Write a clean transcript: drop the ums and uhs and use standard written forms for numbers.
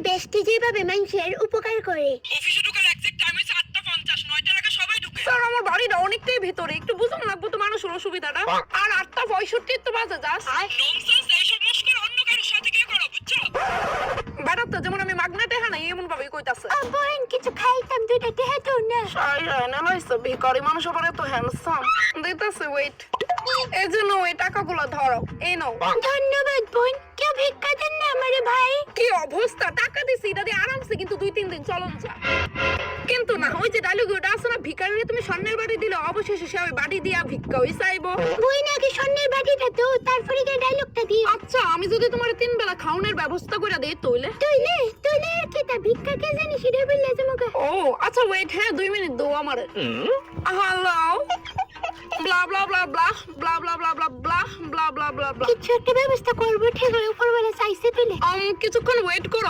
বেস্টি যেভাবে মানুষের উপকার করে। অফিসে ঢোকার এক্সাক্ট টাইম হইছে 8:50, 9টার আগে সবাই ঢুকে। স্যার আমার বাড়িটা অনেকটাই ভিতরে, একটু বুঝুন লাগবো তো মানুষের অসুবিধাটা। আর 8:65 তো বাজে যাস। ননসেন্স, এইসব মুশকিল অন্য কারোর সাথে গিয়ে করো, বুঝছো? বেড়াতে যেমন আমি মাগনাটে হ্যাঁ নাই এমন ভাবেই কইতাছে। বোন কিছু খাইতাম, দুইটা টেহা তো না। ভিখারি মানুষ আবার এত হ্যান্ডসাম দিতেছে। ওয়েট, এই জন্য ওই টাকাগুলো ধরো, এই নাও। ধন্যবাদ বোন, কেউ ভিক্ষা দেন না আমারে ভাই। কি অবস্থা, টাকা দিছি এটা দিয়ে আরামসে কিন্তু 2-3 দিন চলন যা। কিন্তু না, ওই যে ডায়লগ ওটা আছে না, ভিখারিরে তুমি স্বর্ণের বাড়ি দিলে অবশেষে সে ওই বাড়ি দিয়া ভিক্ষা ওই চাইবো। বই নাকি স্বর্ণের বাটিটা তো, তারপরে গিয়ে ডায়লগটা দিই। আচ্ছা আমি যদি তোমার 3 বেলা খাওয়ানোর ব্যবস্থা করে দেই তইলে? তুইলে তুইলে আর কি তা ভিক্ষা কে জানি সেটা বললে তোমাকে। ও আচ্ছা ওয়েট, হ্যাঁ 2 মিনিট দাও আমারে। হ্যালো, ব্লা ব্লা ব্লা ব্লা ব্লা ব্লা ব্লা ব্লা ব্লা ব্লা ব্লা ব্লা ব্লা। কিছু একটা ব্যবস্থা করবো, ঠিক হয়ে উপরবেলা চাইছে তুইলে। কিছুক্ষণ ওয়েট করো।